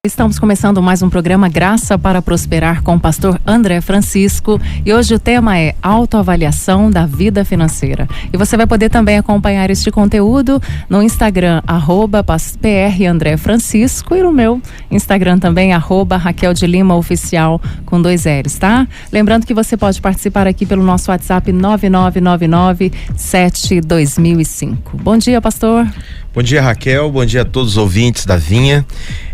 Estamos começando mais um programa Graça para Prosperar com o pastor André Francisco e hoje o tema é autoavaliação da vida financeira. E você vai poder também acompanhar este conteúdo no Instagram @PRAndréFrancisco e no meu Instagram também @Raquel de Lima Oficial com 2 L's, tá? Lembrando que você pode participar aqui pelo nosso WhatsApp 9999-72005. Bom dia, pastor. Bom dia, Raquel. Bom dia a todos os ouvintes da Vinha.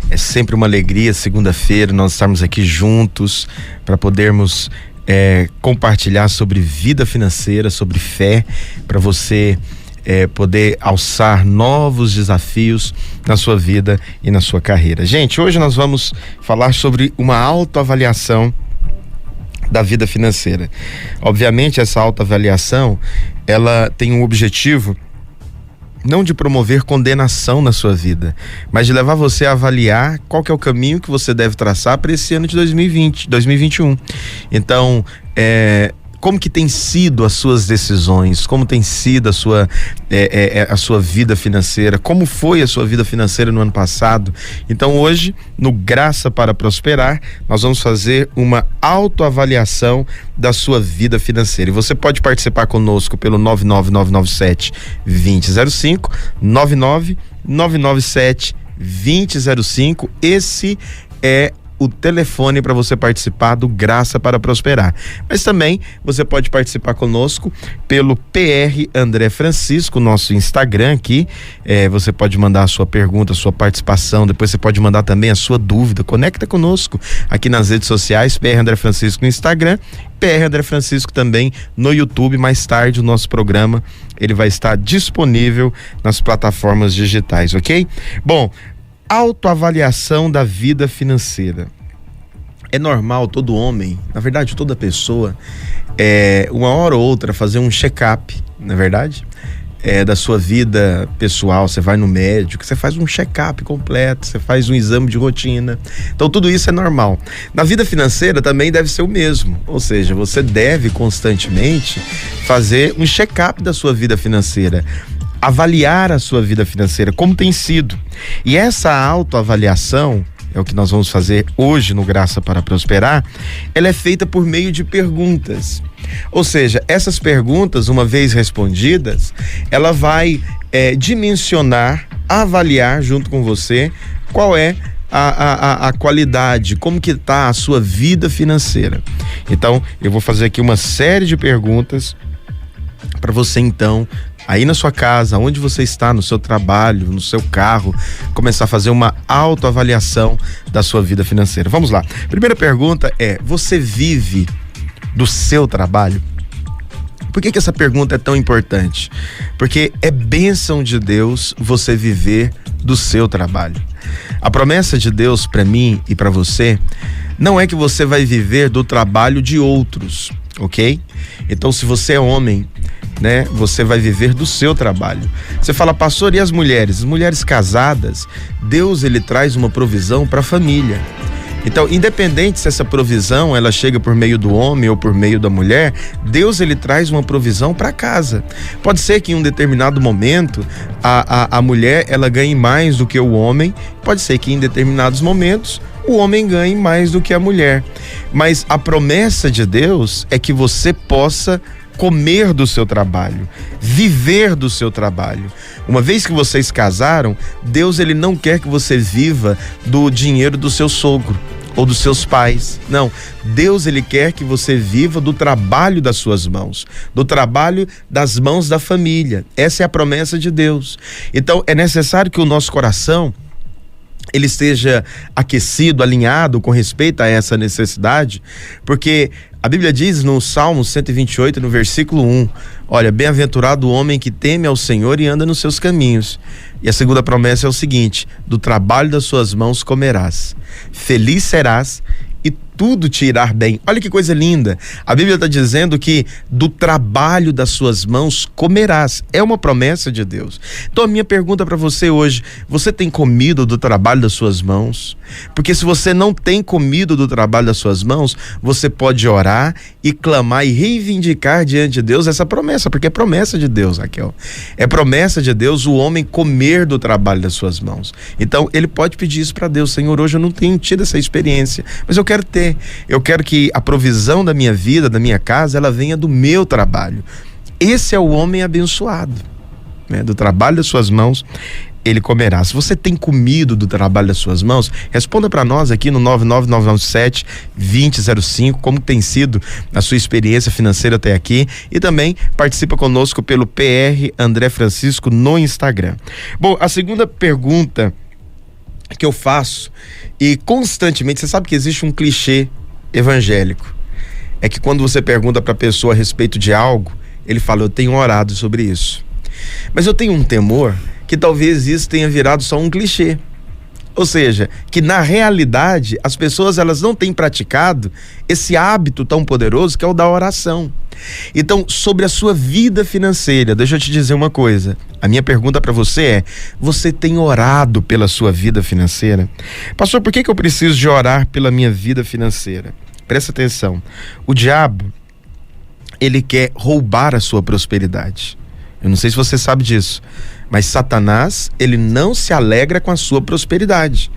É sempre uma alegria, segunda-feira, nós estarmos aqui juntos para podermos compartilhar sobre vida financeira, sobre fé, para você poder alçar novos desafios na sua vida e na sua carreira. Gente, hoje nós vamos falar sobre uma autoavaliação da vida financeira. Obviamente, essa autoavaliação, ela tem um objetivo não de promover condenação na sua vida, mas de levar você a avaliar qual que é o caminho que você deve traçar para esse ano de 2021. Então, como que tem sido as suas decisões, como tem sido a sua vida financeira, como foi a sua vida financeira no ano passado. Então hoje, no Graça para Prosperar, nós vamos fazer uma autoavaliação da sua vida financeira. E você pode participar conosco pelo 99997-2005, 99997-2005. Esse é o telefone para você participar do Graça para Prosperar. Mas também você pode participar conosco pelo PR André Francisco, nosso Instagram aqui. Você pode mandar a sua pergunta, a sua participação, depois você pode mandar também a sua dúvida. Conecta conosco aqui nas redes sociais, PR André Francisco no Instagram, PR André Francisco também no YouTube. Mais tarde o nosso programa ele vai estar disponível nas plataformas digitais, ok? Bom, autoavaliação da vida financeira. É normal todo homem, na verdade toda pessoa, uma hora ou outra fazer um check-up, na verdade, da sua vida pessoal. Você vai no médico, você faz um check-up completo, você faz um exame de rotina. Então tudo isso é normal. Na vida financeira também deve ser o mesmo, ou seja, você deve constantemente fazer um check-up da sua vida financeira, avaliar a sua vida financeira, como tem sido. E essa autoavaliação é o que nós vamos fazer hoje no Graça para Prosperar. Ela é feita por meio de perguntas. Ou seja, essas perguntas, uma vez respondidas, ela vai dimensionar, avaliar junto com você qual é a qualidade, como que está a sua vida financeira. Então, eu vou fazer aqui uma série de perguntas para você, então, aí na sua casa, onde você está, no seu trabalho, no seu carro, começar a fazer uma autoavaliação da sua vida financeira. Vamos lá. Primeira pergunta é: você vive do seu trabalho? Por que essa pergunta é tão importante? Porque é bênção de Deus você viver do seu trabalho. A promessa de Deus para mim e para você não é que você vai viver do trabalho de outros, ok? Então, se você é homem, você vai viver do seu trabalho. Você fala: pastor, e as mulheres? As mulheres casadas, Deus ele traz uma provisão para a família. Então, independente se essa provisão ela chega por meio do homem ou por meio da mulher, Deus ele traz uma provisão para casa. Pode ser que em um determinado momento a mulher ela ganhe mais do que o homem, pode ser que em determinados momentos o homem ganhe mais do que a mulher. Mas a promessa de Deus é que você possa comer do seu trabalho, viver do seu trabalho. Uma vez que vocês casaram, Deus ele não quer que você viva do dinheiro do seu sogro ou dos seus pais. Não, Deus ele quer que você viva do trabalho das suas mãos, do trabalho das mãos da família. Essa é a promessa de Deus. Então é necessário que o nosso coração ele esteja aquecido, alinhado com respeito a essa necessidade, porque a Bíblia diz no Salmo 128, no versículo 1, olha, bem-aventurado o homem que teme ao Senhor e anda nos seus caminhos. E a segunda promessa é o seguinte: do trabalho das suas mãos comerás, feliz serás e tudo te irá bem. Olha que coisa linda. A Bíblia está dizendo que do trabalho das suas mãos comerás. É uma promessa de Deus. Então a minha pergunta para você hoje: você tem comido do trabalho das suas mãos? Porque se você não tem comido do trabalho das suas mãos, você pode orar e clamar e reivindicar diante de Deus essa promessa, porque é promessa de Deus, Raquel. É promessa de Deus o homem comer do trabalho das suas mãos. Então ele pode pedir isso para Deus: Senhor, hoje eu não tenho tido essa experiência, mas eu quero ter. Eu quero que a provisão da minha vida, da minha casa, ela venha do meu trabalho. Esse é o homem abençoado, né? Do trabalho das suas mãos ele comerá. Se você tem comido do trabalho das suas mãos, responda para nós aqui no 99997-2005, como tem sido a sua experiência financeira até aqui, e também participa conosco pelo PR André Francisco no Instagram. Bom, a segunda pergunta que eu faço, e constantemente, você sabe que existe um clichê evangélico, é que quando você pergunta para a pessoa a respeito de algo, ele fala: eu tenho orado sobre isso. Mas eu tenho um temor que talvez isso tenha virado só um clichê. Ou seja, que na realidade as pessoas elas não têm praticado esse hábito tão poderoso que é o da oração. Então, sobre a sua vida financeira, deixa eu te dizer uma coisa. A minha pergunta para você é: você tem orado pela sua vida financeira? Pastor, por que eu preciso de orar pela minha vida financeira? Presta atenção. O diabo, ele quer roubar a sua prosperidade. Eu não sei se você sabe disso, mas Satanás, ele não se alegra com a sua prosperidade.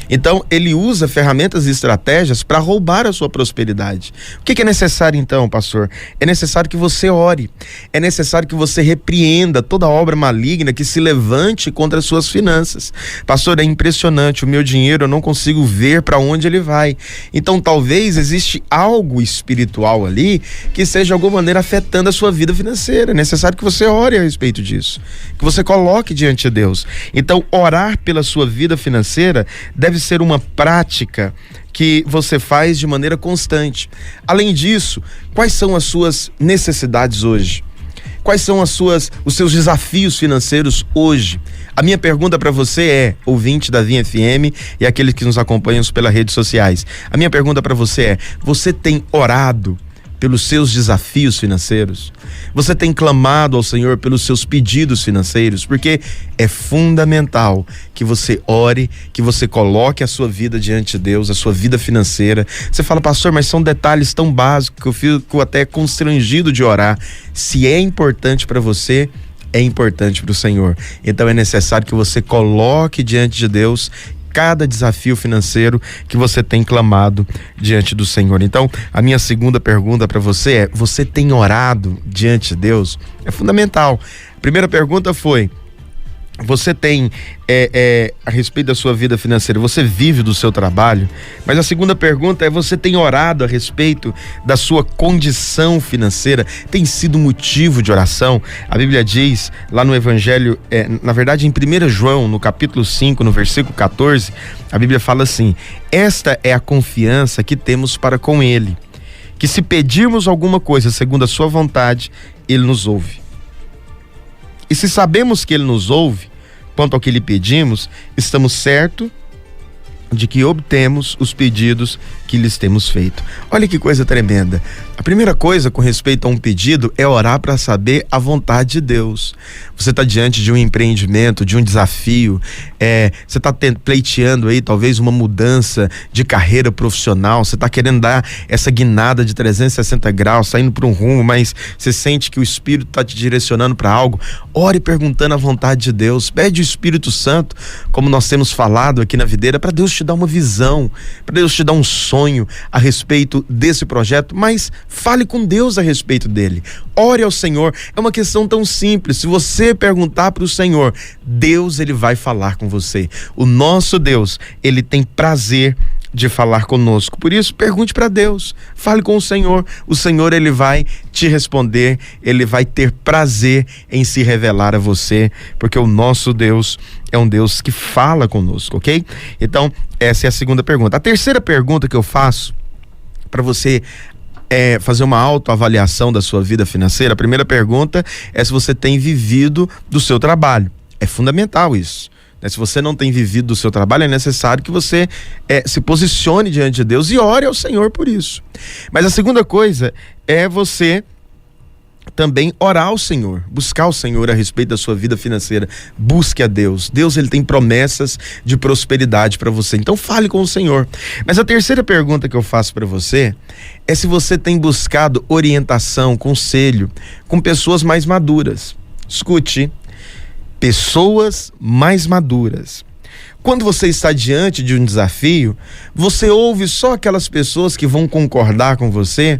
Então, ele usa ferramentas e estratégias para roubar a sua prosperidade. O que é necessário então, pastor? É necessário que você ore. É necessário que você repreenda toda obra maligna que se levante contra as suas finanças. Pastor, é impressionante, o meu dinheiro eu não consigo ver para onde ele vai. Então, talvez existe algo espiritual ali que seja de alguma maneira afetando a sua vida financeira. É necessário que você ore a respeito disso, que você coloque diante de Deus. Então, orar pela sua vida financeira deve ser uma prática que você faz de maneira constante. Além disso, quais são as suas necessidades hoje? Quais são os seus desafios financeiros hoje? A minha pergunta para você é, ouvinte da Vinha FM e aqueles que nos acompanham pelas redes sociais, a minha pergunta para você é: você tem orado pelos seus desafios financeiros? Você tem clamado ao Senhor pelos seus pedidos financeiros? Porque é fundamental que você ore, que você coloque a sua vida diante de Deus, a sua vida financeira. Você fala: pastor, mas são detalhes tão básicos que eu fico até constrangido de orar. Se é importante para você, é importante para o Senhor. Então é necessário que você coloque diante de Deus cada desafio financeiro que você tem clamado diante do Senhor. Então, a minha segunda pergunta para você é: você tem orado diante de Deus? É fundamental. A primeira pergunta foi: você tem a respeito da sua vida financeira, você vive do seu trabalho? Mas a segunda pergunta é: você tem orado a respeito da sua condição financeira? Tem sido motivo de oração? A Bíblia diz lá no Evangelho, na verdade em 1 João, no capítulo 5, no versículo 14, a Bíblia fala assim: esta é a confiança que temos para com Ele, que se pedirmos alguma coisa segundo a sua vontade, Ele nos ouve. E se sabemos que Ele nos ouve, quanto ao que lhe pedimos, estamos certos de que obtemos os pedidos que lhes temos feito. Olha que coisa tremenda. A primeira coisa com respeito a um pedido é orar para saber a vontade de Deus. Você está diante de um empreendimento, de um desafio, você está pleiteando aí talvez uma mudança de carreira profissional, você está querendo dar essa guinada de 360 graus, saindo para um rumo, mas você sente que o Espírito está te direcionando para algo. Ore perguntando a vontade de Deus, pede o Espírito Santo, como nós temos falado aqui na Videira, para Deus te dar uma visão, para Deus te dar um sonho a respeito desse projeto, mas fale com Deus a respeito dele. Ore ao Senhor. É uma questão tão simples. Se você perguntar para o Senhor, Deus, ele vai falar com você. O nosso Deus, ele tem prazer de falar conosco. Por isso, pergunte para Deus, fale com o Senhor. O Senhor, ele vai te responder, ele vai ter prazer em se revelar a você, porque o nosso Deus é um Deus que fala conosco, ok? Então, essa é a segunda pergunta. A terceira pergunta que eu faço para você fazer uma autoavaliação da sua vida financeira, a primeira pergunta é se você tem vivido do seu trabalho. É fundamental isso. né? Se você não tem vivido do seu trabalho, é necessário que você se posicione diante de Deus e ore ao Senhor por isso. Mas a segunda coisa é você também orar ao Senhor, buscar o Senhor a respeito da sua vida financeira. Busque a Deus. Deus, ele tem promessas de prosperidade para você. Então fale com o Senhor. Mas a terceira pergunta que eu faço para você é se você tem buscado orientação, conselho com pessoas mais maduras. Escute, pessoas mais maduras. Quando você está diante de um desafio, você ouve só aquelas pessoas que vão concordar com você,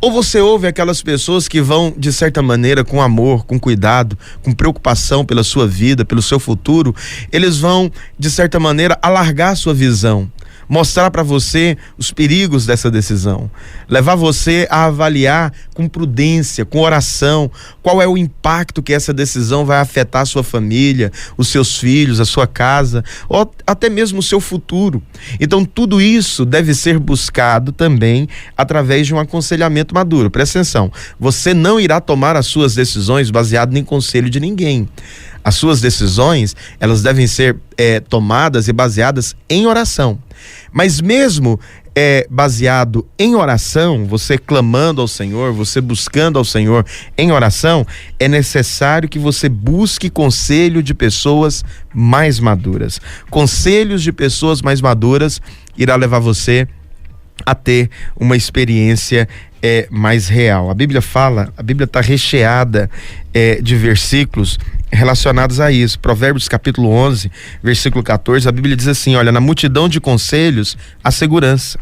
ou você ouve aquelas pessoas que vão, de certa maneira, com amor, com cuidado, com preocupação pela sua vida, pelo seu futuro, eles vão, de certa maneira, alargar a sua visão, mostrar para você os perigos dessa decisão, levar você a avaliar com prudência, com oração, qual é o impacto que essa decisão vai afetar a sua família, os seus filhos, a sua casa, ou até mesmo o seu futuro. Então tudo isso deve ser buscado também através de um aconselhamento maduro. Presta atenção, você não irá tomar as suas decisões baseado em conselho de ninguém. As suas decisões, elas devem ser tomadas e baseadas em oração. Mas mesmo baseado em oração, você clamando ao Senhor, você buscando ao Senhor em oração, é necessário que você busque conselho de pessoas mais maduras. Conselhos de pessoas mais maduras irá levar você a ter uma experiência mais real. A Bíblia está recheada de versículos relacionados a isso. Provérbios capítulo 11, versículo 14, a Bíblia diz assim, olha, na multidão de conselhos há segurança.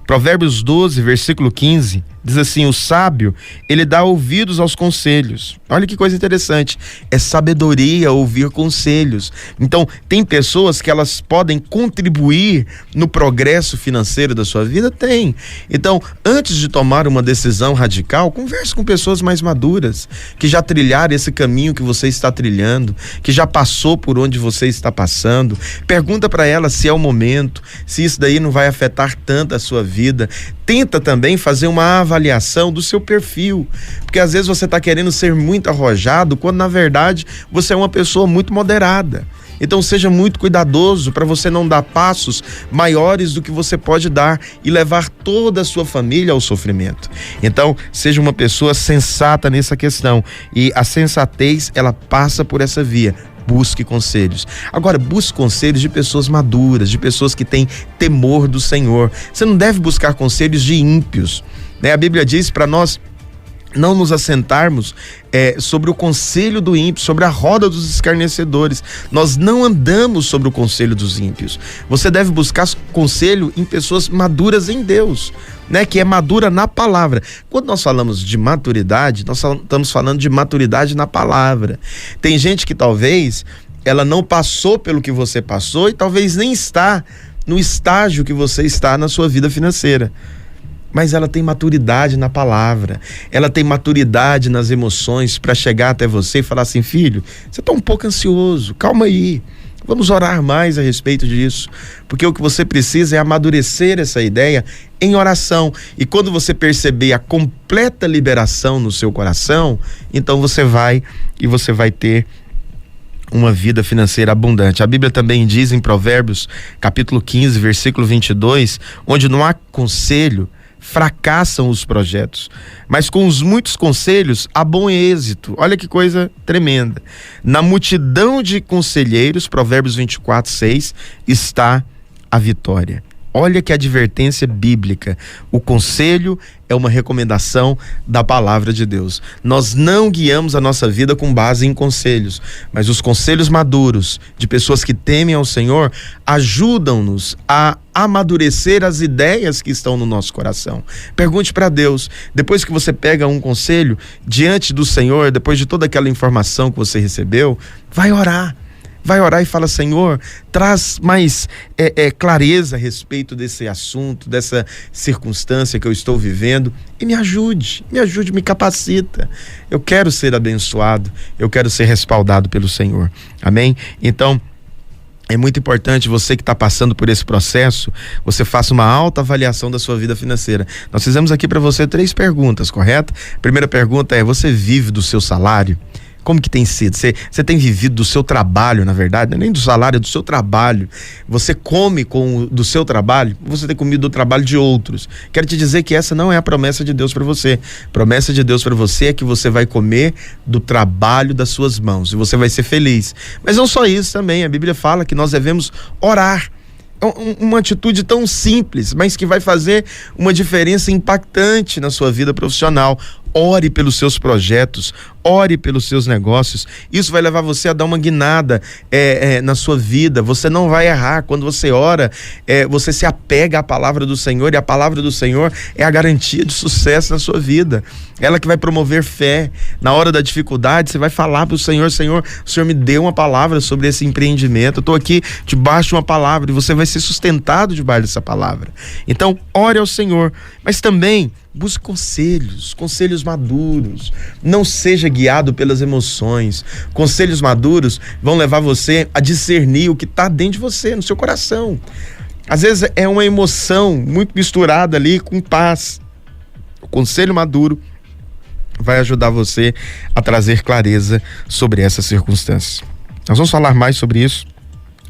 Provérbios 12, versículo 15, diz assim, o sábio, ele dá ouvidos aos conselhos. Olha que coisa interessante, é sabedoria ouvir conselhos. Então, tem pessoas que elas podem contribuir no progresso financeiro da sua vida? Tem. Então, antes de tomar uma decisão radical, converse com pessoas mais maduras, que já trilharam esse caminho que você está trilhando, que já passou por onde você está passando. Pergunta para ela se é o momento, se isso daí não vai afetar tanto a sua vida. Tenta também fazer uma avaliação do seu perfil, porque às vezes você está querendo ser muito arrojado, quando na verdade você é uma pessoa muito moderada. Então seja muito cuidadoso para você não dar passos maiores do que você pode dar e levar toda a sua família ao sofrimento. Então seja uma pessoa sensata nessa questão, e a sensatez, ela passa por essa via. Busque conselhos. Agora, busque conselhos de pessoas maduras, de pessoas que têm temor do Senhor. Você não deve buscar conselhos de ímpios, né? A Bíblia diz para nós não nos assentarmos sobre o conselho do ímpio, sobre a roda dos escarnecedores. Nós não andamos sobre o conselho dos ímpios. Você deve buscar conselho em pessoas maduras em Deus, né? Que é madura na palavra. Quando nós falamos de maturidade, nós estamos falando de maturidade na palavra. Tem gente que talvez ela não passou pelo que você passou e talvez nem está no estágio que você está na sua vida financeira. Mas ela tem maturidade na palavra, ela tem maturidade nas emoções para chegar até você e falar assim, filho, você está um pouco ansioso, calma aí, vamos orar mais a respeito disso, porque o que você precisa é amadurecer essa ideia em oração, e quando você perceber a completa liberação no seu coração, então você vai ter uma vida financeira abundante. A Bíblia também diz em Provérbios capítulo 15, versículo 22, onde não há conselho, fracassam os projetos, mas com os muitos conselhos há bom êxito. Olha que coisa tremenda. Na multidão de conselheiros, Provérbios 24, 6, está a vitória. Olha que advertência bíblica. O conselho é uma recomendação da palavra de Deus. Nós não guiamos a nossa vida com base em conselhos, mas os conselhos maduros de pessoas que temem ao Senhor ajudam-nos a amadurecer as ideias que estão no nosso coração. Pergunte para Deus, depois que você pega um conselho diante do Senhor, depois de toda aquela informação que você recebeu, vai orar. Vai orar e fala, Senhor, traz mais clareza a respeito desse assunto, dessa circunstância que eu estou vivendo, e me ajude, me capacita. Eu quero ser abençoado, eu quero ser respaldado pelo Senhor. Amém? Então, é muito importante você que está passando por esse processo, você faça uma alta avaliação da sua vida financeira. Nós fizemos aqui para você 3 perguntas, correto? A primeira pergunta é, você vive do seu salário? Como que tem sido? Você tem vivido do seu trabalho, na verdade, não é nem do salário, é do seu trabalho. Você come do seu trabalho, você tem comido do trabalho de outros. Quero te dizer que essa não é a promessa de Deus para você. A promessa de Deus para você é que você vai comer do trabalho das suas mãos e você vai ser feliz. Mas não só isso também, a Bíblia fala que nós devemos orar. Uma atitude tão simples, mas que vai fazer uma diferença impactante na sua vida profissional. Ore pelos seus projetos, ore pelos seus negócios. Isso vai levar você a dar uma guinada na sua vida. Você não vai errar. Quando você ora, você se apega à palavra do Senhor, e a palavra do Senhor é a garantia de sucesso na sua vida. Ela que vai promover fé. Na hora da dificuldade, você vai falar para o Senhor: Senhor, o Senhor me deu uma palavra sobre esse empreendimento. Eu estou aqui debaixo de uma palavra, e você vai ser sustentado debaixo dessa palavra. Então, ore ao Senhor, mas também busque conselhos maduros. Não seja guiado pelas emoções. Conselhos maduros vão levar você a discernir o que está dentro de você, no seu coração. Às vezes é uma emoção muito misturada ali com paz. O conselho maduro vai ajudar você a trazer clareza sobre essas circunstâncias. Nós vamos falar mais sobre isso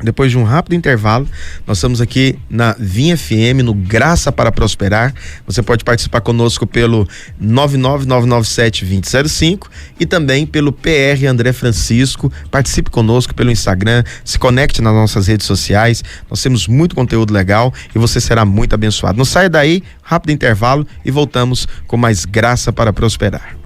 depois de um rápido intervalo. Nós estamos aqui na Vinha FM, no Graça para Prosperar. Você pode participar conosco pelo 99997-2005 e também pelo PR André Francisco. Participe conosco pelo Instagram, se conecte nas nossas redes sociais. Nós temos muito conteúdo legal e você será muito abençoado. Não saia daí, rápido intervalo, e voltamos com mais Graça para Prosperar.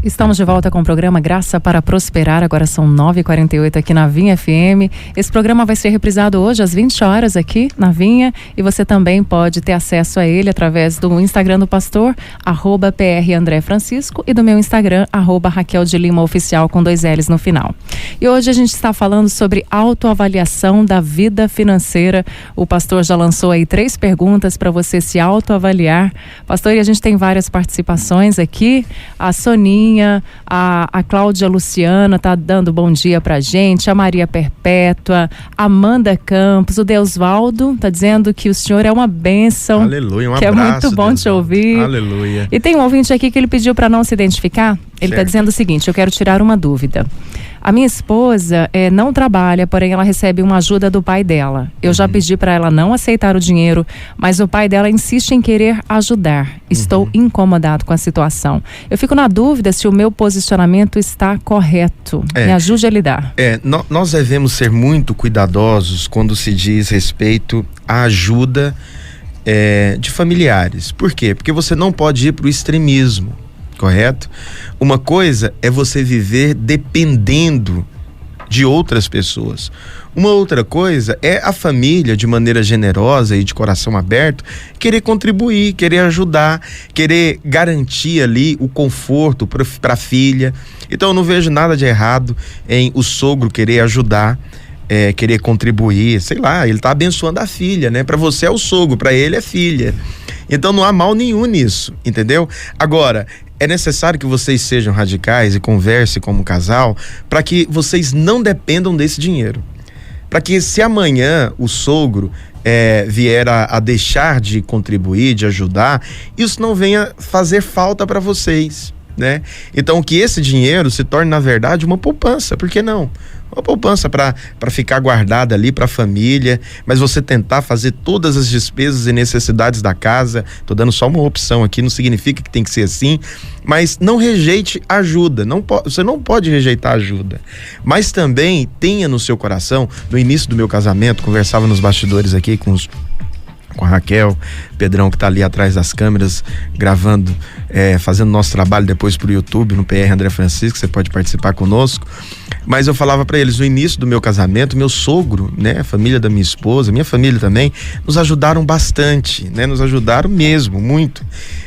Estamos de volta com o programa Graça para Prosperar. Agora são 9h48 aqui na Vinha FM. Esse programa vai ser reprisado hoje às 20 horas aqui na Vinha, e você também pode ter acesso a ele através do Instagram do pastor, @PR André Francisco, e do meu Instagram, @Raquel de Lima Oficial, com 2 L's no final. E hoje a gente está falando sobre autoavaliação da vida financeira. O pastor já lançou aí 3 perguntas para você se autoavaliar. Pastor, e a gente tem várias participações aqui. A Soninha, a Cláudia Luciana tá dando bom dia pra gente, a Maria Perpétua, Amanda Campos, o Deusvaldo tá dizendo que o senhor é uma bênção. Aleluia, um que abraço, é muito bom Deusvaldo. te ouvir. Aleluia. E tem um ouvinte aqui que ele pediu para não se identificar. Ele está dizendo o seguinte: eu quero tirar uma dúvida. A minha esposa não trabalha, porém ela recebe uma ajuda do pai dela. Eu já pedi para ela não aceitar o dinheiro, mas o pai dela insiste em querer ajudar. Estou incomodado com a situação. Eu fico na dúvida se o meu posicionamento está correto. Me ajude a lidar. Nós devemos ser muito cuidadosos quando se diz respeito à ajuda de familiares. Por quê? Porque você não pode ir para o extremismo. Correto? Uma coisa é você viver dependendo de outras pessoas. Uma outra coisa é a família, de maneira generosa e de coração aberto, querer contribuir, querer ajudar, querer garantir ali o conforto para a filha. Então eu não vejo nada de errado em o sogro querer ajudar, querer contribuir, sei lá, ele está abençoando a filha, né? Para você é o sogro, para ele é filha. Então não há mal nenhum nisso, entendeu? Agora, é necessário que vocês sejam radicais e conversem como casal para que vocês não dependam desse dinheiro. Para que se amanhã o sogro vier a deixar de contribuir, de ajudar, isso não venha fazer falta para vocês, né? Então que esse dinheiro se torne, na verdade, uma poupança. Por que não? Uma poupança para ficar guardada ali para a família, mas você tentar fazer todas as despesas e necessidades da casa. Tô dando só uma opção aqui, não significa que tem que ser assim, mas não rejeite ajuda. Você não pode rejeitar ajuda, mas também tenha no seu coração. No início do meu casamento, conversava nos bastidores aqui com a Raquel, Pedrão, que tá ali atrás das câmeras, gravando, fazendo nosso trabalho depois pro YouTube, no PR André Francisco. Você pode participar conosco. Mas eu falava para eles, no início do meu casamento, meu sogro, né, a família da minha esposa, minha família também, nos ajudaram bastante, né, nos ajudaram mesmo, muito.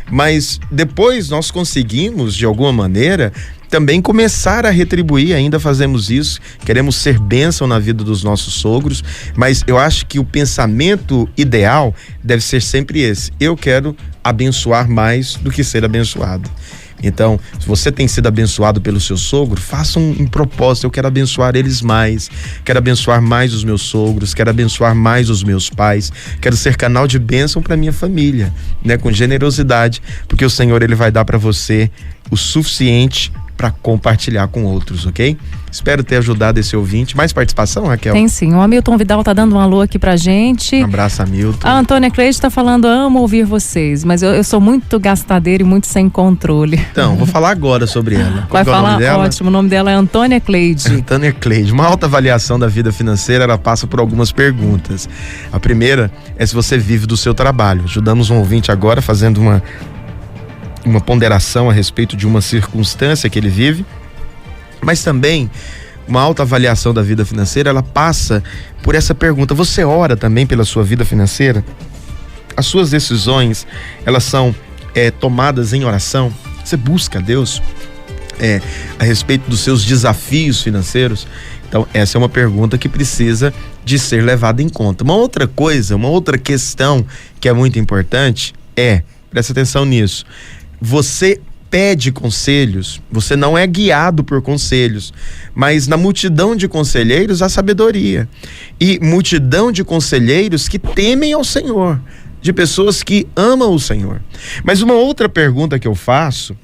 Mas depois nós conseguimos, de alguma maneira, também começar a retribuir. Ainda fazemos isso, queremos ser bênção na vida dos nossos sogros, mas eu acho que o pensamento ideal deve ser sempre esse: eu quero abençoar mais do que ser abençoado. Então, se você tem sido abençoado pelo seu sogro, faça um propósito: eu quero abençoar eles mais, quero abençoar mais os meus sogros, quero abençoar mais os meus pais, quero ser canal de bênção para minha família, né? Com generosidade, porque o Senhor, ele vai dar para você o suficiente para compartilhar com outros, ok? Espero ter ajudado esse ouvinte. Mais participação, Raquel? Tem sim. O Hamilton Vidal tá dando um alô aqui pra gente. Um abraço, Hamilton. A Antônia Cleide tá falando: amo ouvir vocês, mas eu sou muito gastadeira e muito sem controle. Então, vou falar agora sobre ela. Vai falar? Ótimo. O nome dela é Antônia Cleide. Antônia Cleide. Uma autoavaliação da vida financeira, ela passa por algumas perguntas. A primeira é se você vive do seu trabalho. Ajudamos um ouvinte agora fazendo uma ponderação a respeito de uma circunstância que ele vive, mas também uma autoavaliação da vida financeira, ela passa por essa pergunta: você ora também pela sua vida financeira? As suas decisões, elas são tomadas em oração? Você busca a Deus a respeito dos seus desafios financeiros? Então, essa é uma pergunta que precisa de ser levada em conta. Uma outra coisa, uma outra questão que é muito importante presta atenção nisso: você pede conselhos, você não é guiado por conselhos, mas na multidão de conselheiros há sabedoria, e multidão de conselheiros que temem ao Senhor, de pessoas que amam o Senhor. Mas uma outra pergunta que eu faço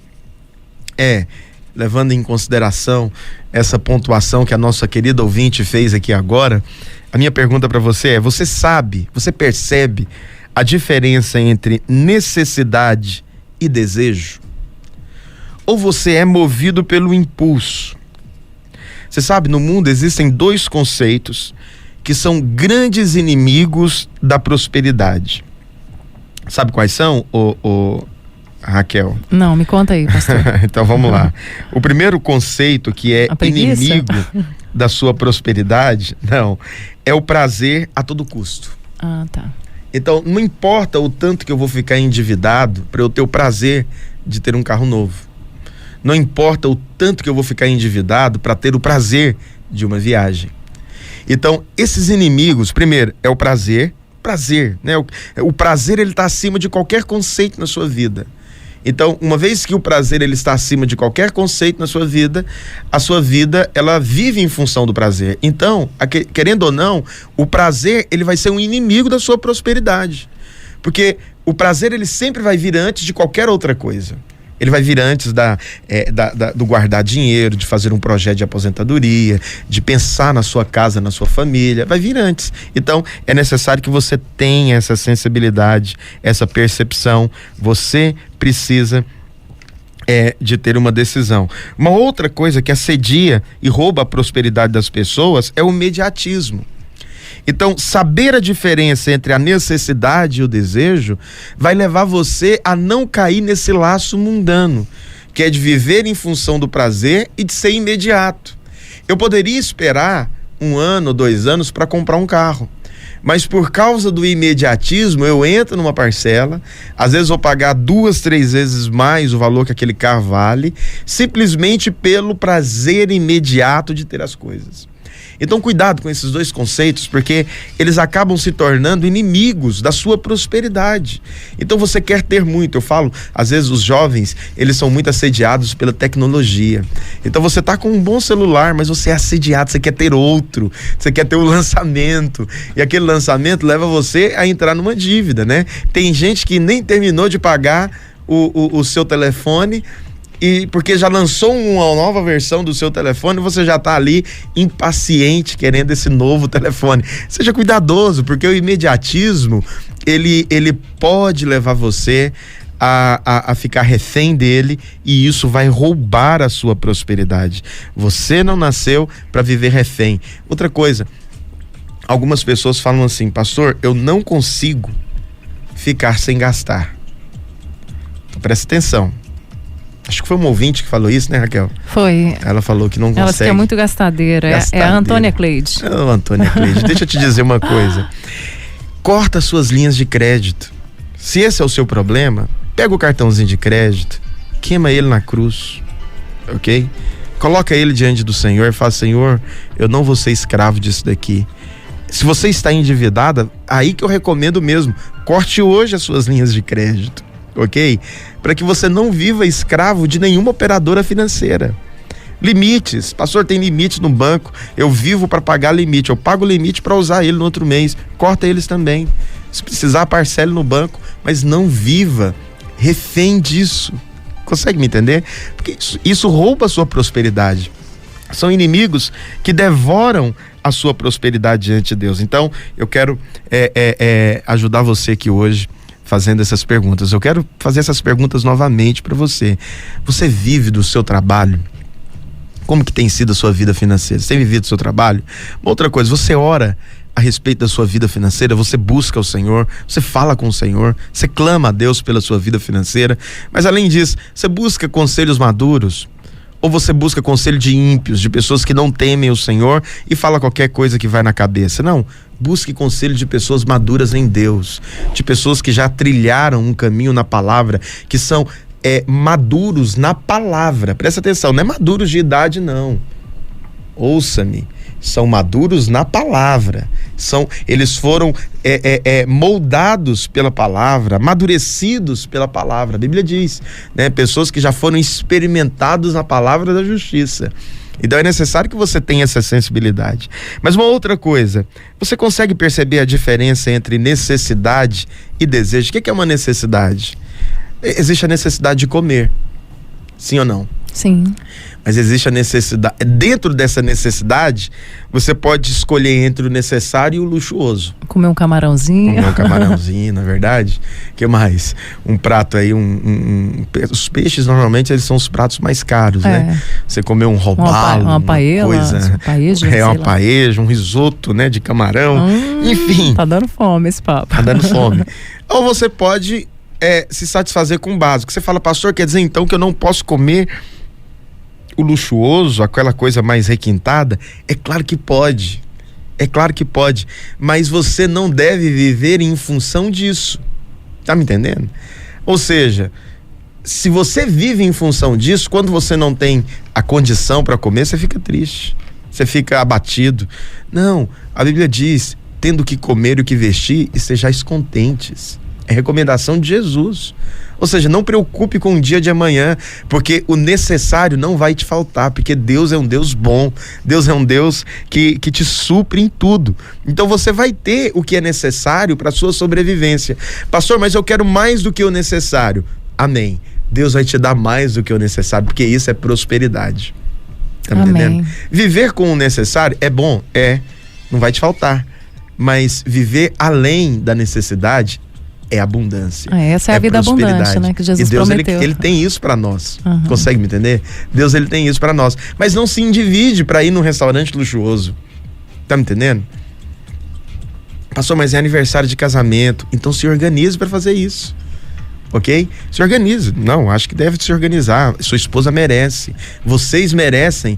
levando em consideração essa pontuação que a nossa querida ouvinte fez aqui agora, a minha pergunta para você é: você percebe a diferença entre necessidade e desejo? Ou você é movido pelo impulso? Você sabe, no mundo existem dois conceitos que são grandes inimigos da prosperidade. Sabe quais são, Raquel? Não, me conta aí, pastor. Então vamos lá. O primeiro conceito que é inimigo da sua prosperidade, é o prazer a todo custo. Ah, tá. Então, não importa o tanto que eu vou ficar endividado para eu ter o prazer de ter um carro novo. Não importa o tanto que eu vou ficar endividado para ter o prazer de uma viagem. Então, esses inimigos, primeiro, é o prazer, né? O prazer, ele está acima de qualquer conceito na sua vida. Então, uma vez que o prazer, ele está acima de qualquer conceito na sua vida, a sua vida, ela vive em função do prazer. Então, querendo ou não, o prazer, ele vai ser um inimigo da sua prosperidade. Porque o prazer, ele sempre vai vir antes de qualquer outra coisa. Ele vai vir antes do guardar dinheiro, de fazer um projeto de aposentadoria, de pensar na sua casa, na sua família. Vai vir antes. Então, é necessário que você tenha essa sensibilidade, essa percepção. Você precisa de ter uma decisão. Uma outra coisa que assedia e rouba a prosperidade das pessoas é o imediatismo. Então, saber a diferença entre a necessidade e o desejo vai levar você a não cair nesse laço mundano, que é de viver em função do prazer e de ser imediato. Eu poderia esperar 1 ano, 2 anos para comprar um carro, mas por causa do imediatismo eu entro numa parcela, às vezes vou pagar 2, 3 vezes mais o valor que aquele carro vale, simplesmente pelo prazer imediato de ter as coisas. Então, cuidado com esses dois conceitos, porque eles acabam se tornando inimigos da sua prosperidade. Então, você quer ter muito. Eu falo, às vezes os jovens, eles são muito assediados pela tecnologia. Então, você tá com um bom celular, mas você é assediado, você quer ter outro, você quer ter o lançamento. E aquele lançamento leva você a entrar numa dívida, né? Tem gente que nem terminou de pagar o seu telefone, e porque já lançou uma nova versão do seu telefone, você já está ali impaciente querendo esse novo telefone. Seja cuidadoso, porque o imediatismo ele pode levar você a ficar refém dele, e isso vai roubar a sua prosperidade. Você não nasceu para viver refém. Outra coisa, algumas pessoas falam assim: pastor, eu não consigo ficar sem gastar. Então, presta atenção. Acho que foi um ouvinte que falou isso, né, Raquel? Foi. Ela falou que não consegue. Ela é muito gastadeira. É a Antônia Cleide. Antônia Cleide, deixa eu te dizer uma coisa. Corta as suas linhas de crédito. Se esse é o seu problema, pega o cartãozinho de crédito, queima ele na cruz, ok? Coloca ele diante do Senhor e fala: Senhor, eu não vou ser escravo disso daqui. Se você está endividada, aí que eu recomendo mesmo, corte hoje as suas linhas de crédito. ok? Para que você não viva escravo de nenhuma operadora financeira. Limites, pastor, tem limite no banco, eu vivo para pagar limite, eu pago limite para usar ele no outro mês, corta eles também. Se precisar, parcele no banco, mas não viva refém disso. Consegue me entender? Porque isso rouba a sua prosperidade. São inimigos que devoram a sua prosperidade diante de Deus. Então, eu quero ajudar você aqui hoje fazendo essas perguntas. Eu quero fazer essas perguntas novamente para você. Você vive do seu trabalho? Como que tem sido a sua vida financeira? Você tem vivido do seu trabalho? Outra coisa, você ora a respeito da sua vida financeira, você busca o Senhor, você fala com o Senhor, você clama a Deus pela sua vida financeira, mas além disso, você busca conselhos maduros, ou você busca conselho de ímpios, de pessoas que não temem o Senhor e fala qualquer coisa que vai na cabeça? Não, busque conselho de pessoas maduras em Deus, de pessoas que já trilharam um caminho na palavra, que são maduros na palavra. Presta atenção, não é maduros de idade não, ouça-me, são maduros na palavra, eles foram moldados pela palavra, amadurecidos pela palavra. A Bíblia diz, né, pessoas que já foram experimentados na palavra da justiça. Então é necessário que você tenha essa sensibilidade. Mas uma outra coisa, você consegue perceber a diferença entre necessidade e desejo? O que é uma necessidade? Existe a necessidade de comer, sim ou não? Sim. Mas existe a necessidade, dentro dessa necessidade, você pode escolher entre o necessário e o luxuoso. Comer um camarãozinho. Comer um camarãozinho, na verdade. O que mais? Um prato aí, os peixes normalmente eles são os pratos mais caros, né? Você comer um robalo, uma paella, uma paella, um risoto, né, de camarão, enfim. Tá dando fome esse papo. Tá dando fome. Ou você pode se satisfazer com o básico. Você fala, pastor, quer dizer então que eu não posso comer o luxuoso, aquela coisa mais requintada? É claro que pode, mas você não deve viver em função disso, tá me entendendo? Ou seja, se você vive em função disso, quando você não tem a condição para comer, você fica triste, você fica abatido. Não, a Bíblia diz, tendo que comer e o que vestir, e sejais contentes. É recomendação de Jesus. Ou seja, não preocupe com o dia de amanhã, porque o necessário não vai te faltar, porque Deus é um Deus bom, Deus é um Deus que te supre em tudo. Então você vai ter o que é necessário para a sua sobrevivência. Pastor, mas eu quero mais do que o necessário. Amém. Deus vai te dar mais do que o necessário, porque isso é prosperidade. Tá me entendendo? Viver com o necessário é bom, não vai te faltar. Mas viver além da necessidade é abundância. Essa é a vida abundante, né? Que Jesus prometeu. E Deus, ele tem isso para nós. Consegue me entender? Deus, ele tem isso para nós. Mas não se endivide para ir num restaurante luxuoso. Tá me entendendo? Pastor, mas é aniversário de casamento. Então se organize para fazer isso. Ok? Se organize. Não, acho que deve se organizar. Sua esposa merece. Vocês merecem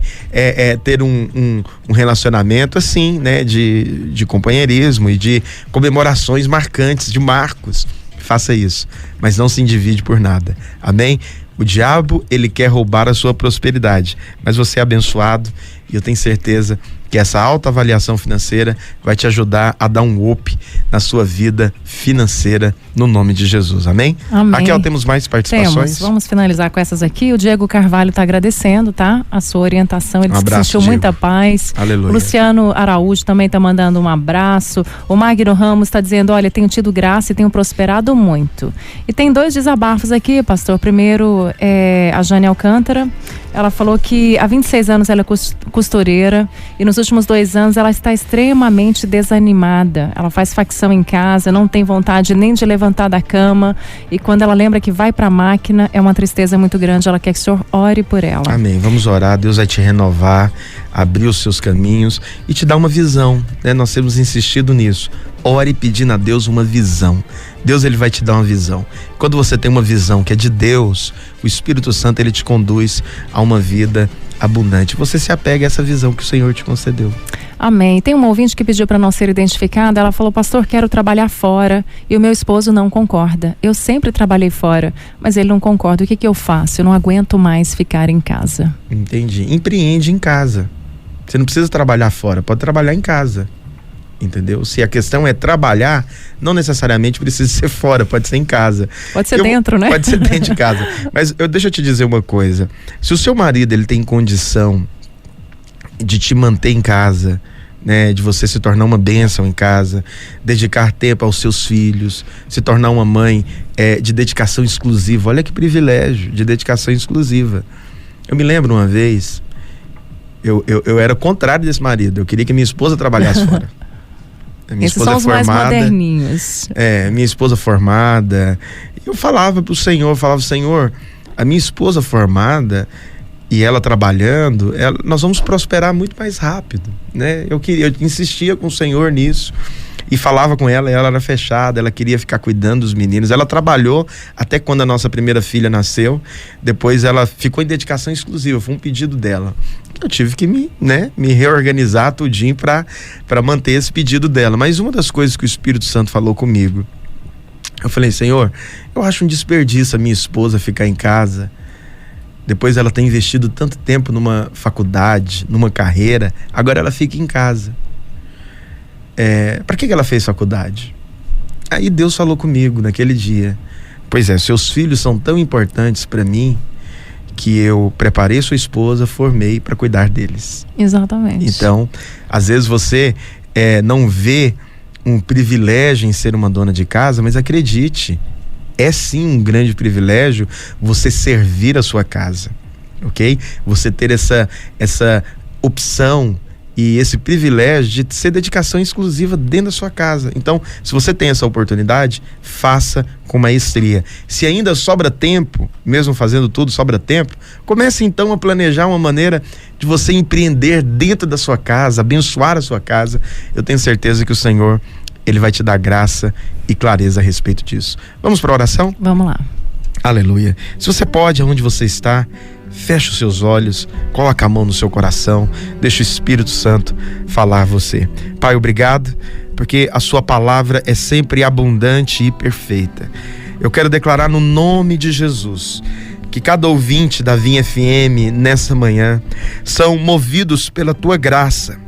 ter um relacionamento assim, né? De companheirismo e de comemorações marcantes, de marcos. Faça isso. Mas não se endivide por nada. Amém? O diabo, ele quer roubar a sua prosperidade. Mas você é abençoado e eu tenho certeza que essa autoavaliação financeira vai te ajudar a dar um up na sua vida financeira, no nome de Jesus, amém? Amém. Raquel, temos mais participações? Vamos finalizar com essas aqui. O Diego Carvalho está agradecendo, tá? A sua orientação, ele abraço, sentiu Diego. Muita paz. Aleluia. O Luciano Araújo também está mandando um abraço. O Magno Ramos está dizendo, olha, tenho tido graça e tenho prosperado muito. E tem 2 desabafos aqui, pastor. Primeiro é a Jane Alcântara. Ela falou que há 26 anos ela é costureira e nos últimos 2 anos ela está extremamente desanimada. Ela faz facção em casa, não tem vontade nem de levantar da cama e quando ela lembra que vai para a máquina é uma tristeza muito grande. Ela quer que o senhor ore por ela. Amém, vamos orar. Deus vai te renovar, abrir os seus caminhos e te dar uma visão, né? Nós temos insistido nisso. Ore pedindo a Deus uma visão. Deus, ele vai te dar uma visão. Quando você tem uma visão que é de Deus, o Espírito Santo, ele te conduz a uma vida abundante. Você se apega a essa visão que o Senhor te concedeu. Amém. Tem uma ouvinte que pediu para não ser identificada. Ela falou, pastor, quero trabalhar fora e o meu esposo não concorda. Eu sempre trabalhei fora, mas ele não concorda. O que eu faço? Eu não aguento mais ficar em casa. Entendi. Empreende em casa. Você não precisa trabalhar fora, pode trabalhar em casa. entendeu? Se a questão é trabalhar, não necessariamente precisa ser fora, pode ser em casa. Pode ser dentro, né? Pode ser dentro de casa. Mas deixa eu te dizer uma coisa. Se o seu marido ele tem condição de te manter em casa, né, de você se tornar uma bênção em casa, dedicar tempo aos seus filhos, se tornar uma mãe de dedicação exclusiva. Olha que privilégio, de dedicação exclusiva. Eu me lembro uma vez, eu era o contrário desse marido. Eu queria que minha esposa trabalhasse fora. Minha Esses esposa são os formada, mais moderninhos. minha esposa formada. Eu falava pro Senhor, Senhor, a minha esposa formada e ela trabalhando, nós vamos prosperar muito mais rápido, né? Eu insistia com o Senhor nisso e falava com ela, ela era fechada, ela queria ficar cuidando dos meninos. Ela trabalhou até quando a nossa primeira filha nasceu, depois ela ficou em dedicação exclusiva, foi um pedido dela. Eu tive que me reorganizar tudinho para manter esse pedido dela. Mas uma das coisas que o Espírito Santo falou comigo, eu falei, Senhor, eu acho um desperdício a minha esposa ficar em casa, depois ela tem investido tanto tempo numa faculdade, numa carreira, agora ela fica em casa. Para que ela fez faculdade? Aí Deus falou comigo naquele dia, pois seus filhos são tão importantes para mim que eu preparei sua esposa, formei para cuidar deles. Exatamente. Então, às vezes você não vê um privilégio em ser uma dona de casa, mas acredite, é sim um grande privilégio você servir a sua casa, ok? Você ter essa opção e esse privilégio de ser dedicação exclusiva dentro da sua casa. Então, se você tem essa oportunidade, faça com maestria. Se ainda sobra tempo, mesmo fazendo tudo, sobra tempo, comece então a planejar uma maneira de você empreender dentro da sua casa, abençoar a sua casa. Eu tenho certeza que o Senhor, Ele vai te dar graça e clareza a respeito disso. Vamos para a oração? Vamos lá. Aleluia. Se você pode, aonde você está, feche os seus olhos, coloca a mão no seu coração, deixa o Espírito Santo falar a você. Pai, obrigado, porque a sua palavra é sempre abundante e perfeita. Eu quero declarar no nome de Jesus que cada ouvinte da Vinha FM nessa manhã são movidos pela tua graça,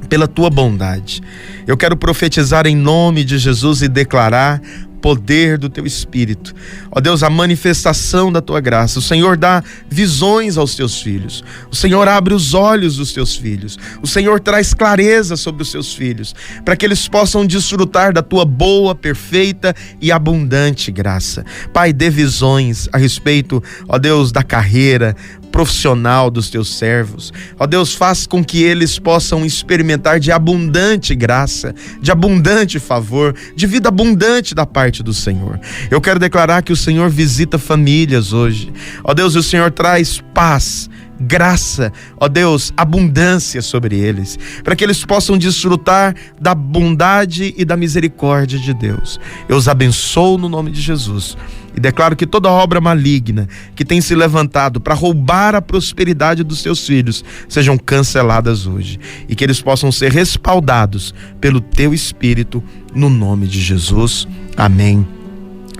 pela tua bondade. Eu quero profetizar em nome de Jesus e declarar poder do teu Espírito. Ó Deus, a manifestação da tua graça. O Senhor dá visões aos teus filhos. O Senhor abre os olhos dos teus filhos. O Senhor traz clareza sobre os seus filhos, para que eles possam desfrutar da tua boa, perfeita e abundante graça. Pai, dê visões a respeito, ó Deus, da carreira profissional dos teus servos. Ó Deus, faz com que eles possam experimentar de abundante graça, de abundante favor, de vida abundante da parte do Senhor. Eu quero declarar que o Senhor visita famílias hoje. Ó Deus, o Senhor traz paz, graça, ó Deus, abundância sobre eles, para que eles possam desfrutar da bondade e da misericórdia de Deus. Eu os abençoo no nome de Jesus e declaro que toda obra maligna que tem se levantado para roubar a prosperidade dos seus filhos sejam canceladas hoje e que eles possam ser respaldados pelo teu Espírito no nome de Jesus. Amém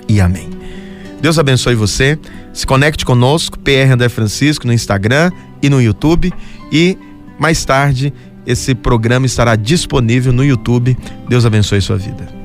e amém. Deus abençoe você. Se conecte conosco, PR André Francisco no Instagram e no YouTube, e mais tarde esse programa estará disponível no YouTube. Deus abençoe sua vida.